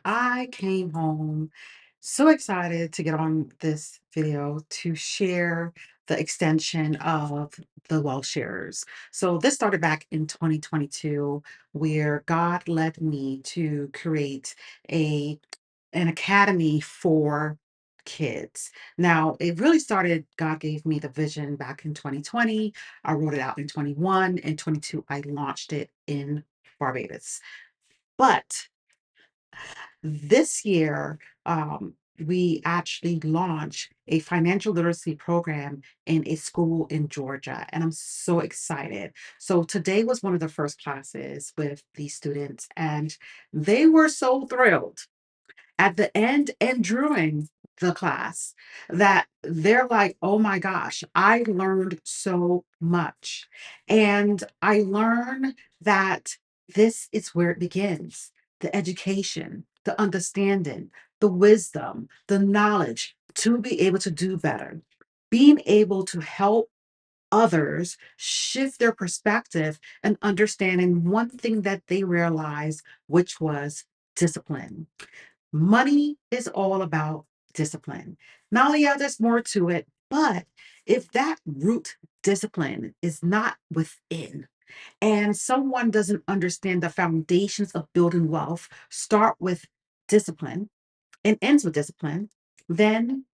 I came home so excited to get on this video to share the extension of the well sharers. So this started back in 2022 where God led me to create a an academy for kids. Now, it really started God gave me the vision back in 2020. I wrote it out in 21 and 22 I launched it in Barbados. But this year, we actually launched a financial literacy program in a school in Georgia, and I'm so excited. So today was one of the first classes with these students, and they were so thrilled at the end and during the class that they're like, oh my gosh, I learned so much. And I learned that this is where it begins, the education, the understanding, the wisdom, the knowledge to be able to do better, being able to help others shift their perspective and understanding one thing that they realized, which was discipline. Money is all about discipline. Not only yeah, there's more to it, but if that root discipline is not within and someone doesn't understand the foundations of building wealth, start with discipline and ends with discipline, then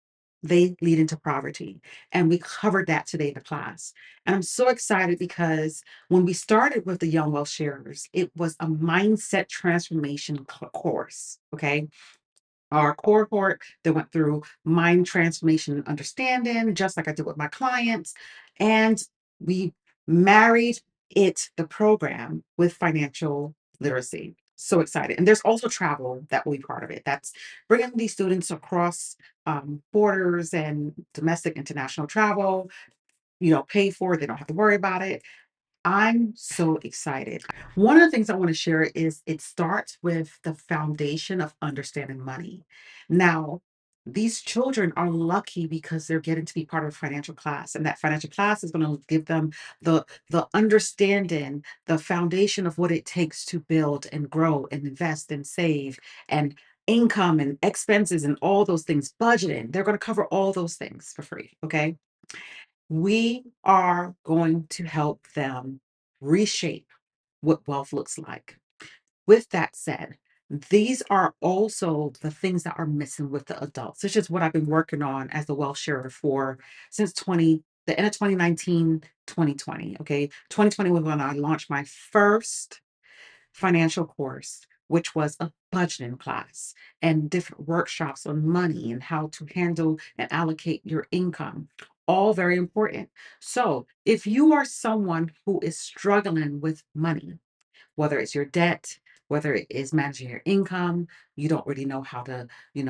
they lead into poverty. And we covered that today in the class. And I'm so excited because when we started with the Young Wealth Sharers, it was a mindset transformation course. Okay, our cohort that went through mind transformation and understanding, just like I did with my clients. And we married the program, with financial literacy. So excited. And there's also travel that will be part of it. That's bringing these students across borders and domestic, international travel, paid for. They don't have to worry about it. I'm so excited. One of the things I want to share is it starts with the foundation of understanding money. Now, these children are lucky because they're getting to be part of a financial class, and that financial class is going to give them the understanding, the foundation of what it takes to build and grow and invest and save and income and expenses and all those things, budgeting. They're going to cover all those things for free. Okay, we are going to help them reshape what wealth looks like. With that said, these are also the things that are missing with the adults. This is what I've been working on as the wealth sharer for since the end of 2019, 2020. Okay. 2020 was when I launched my first financial course, which was a budgeting class and different workshops on money and how to handle and allocate your income. All very important. So, if you are someone who is struggling with money, whether it's your debt, whether it is managing your income, you don't really know how to,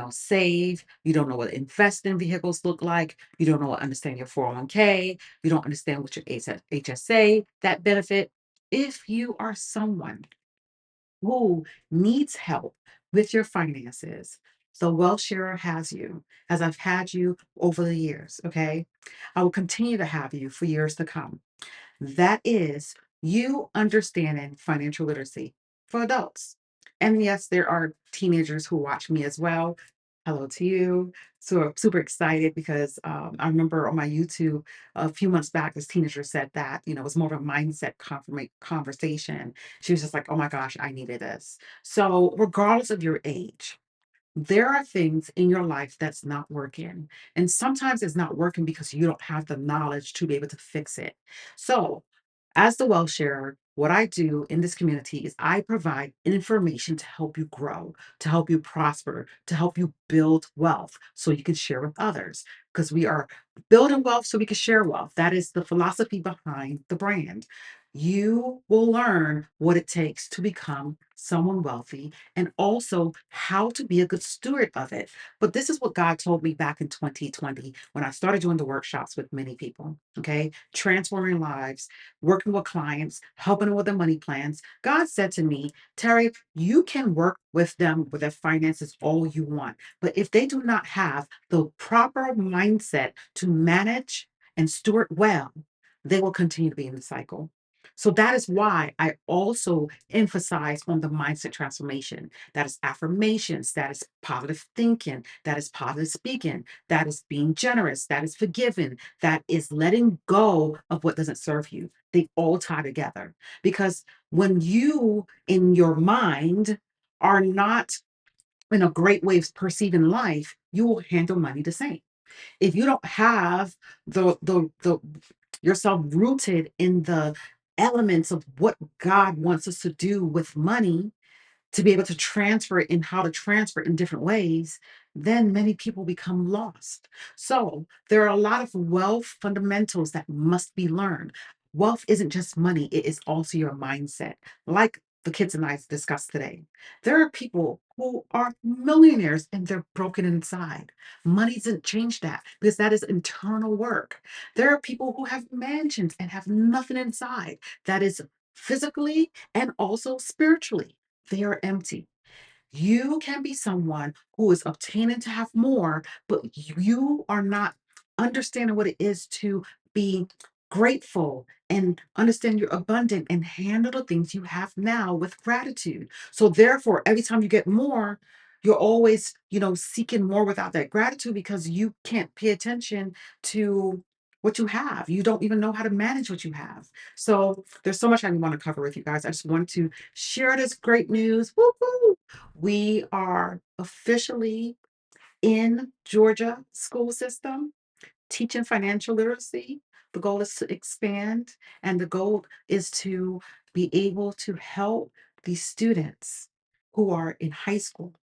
save, you don't know what investing vehicles look like, you don't know what understand your 401k, you don't understand what your HSA, that benefit. If you are someone who needs help with your finances, the Wealth Sharer has you, as I've had you over the years. Okay. I will continue to have you for years to come. That is you understanding financial literacy for adults. And yes, there are teenagers who watch me as well. Hello to you. So I'm super excited because I remember on my YouTube a few months back, this teenager said that, it was more of a mindset conversation. She was just like, oh my gosh, I needed this. So, regardless of your age, there are things in your life that's not working. And sometimes it's not working because you don't have the knowledge to be able to fix it. So, as the well sharer, what I do in this community is I provide information to help you grow, to help you prosper, to help you build wealth so you can share with others. Because we are building wealth so we can share wealth. That is the philosophy behind the brand. You will learn what it takes to become someone wealthy and also how to be a good steward of it. But this is what God told me back in 2020 when I started doing the workshops with many people, okay? Transforming lives, working with clients, helping them with their money plans. God said to me, Terry, you can work with them with their finances all you want. But if they do not have the proper mindset to manage and steward well, they will continue to be in the cycle. So that is why I also emphasize on the mindset transformation. That is affirmations, that is positive thinking, that is positive speaking, that is being generous, that is forgiving, that is letting go of what doesn't serve you. They all tie together because when you in your mind are not in a great way of perceiving life, you will handle money the same. If you don't have the yourself rooted in the elements of what God wants us to do with money, to be able to transfer it and how to transfer it in different ways, then many people become lost. So there are a lot of wealth fundamentals that must be learned. Wealth isn't just money, it is also your mindset. Like the kids and I discussed today. There are people who are millionaires and they're broken inside. Money doesn't change that because that is internal work. There are people who have mansions and have nothing inside. That is physically and also spiritually they are empty. You can be someone who is obtaining to have more, but you are not understanding what it is to be grateful and understand you're abundant and handle the things you have now with gratitude. So therefore, every time you get more, you're always, seeking more without that gratitude because you can't pay attention to what you have. You don't even know how to manage what you have. So there's so much I want to cover with you guys. I just want to share this great news. Woo-hoo! We are officially in Georgia school system teaching financial literacy. The goal is to expand, and the goal is to be able to help these students who are in high school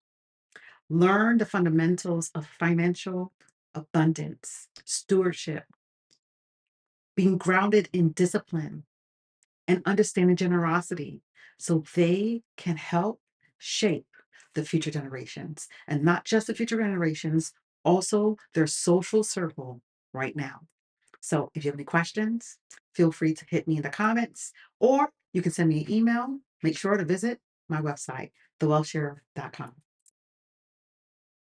learn the fundamentals of financial abundance, stewardship, being grounded in discipline, and understanding generosity so they can help shape the future generations and not just the future generations, also their social circle right now. So if you have any questions, feel free to hit me in the comments or you can send me an email. Make sure to visit my website, thewealthshare.com.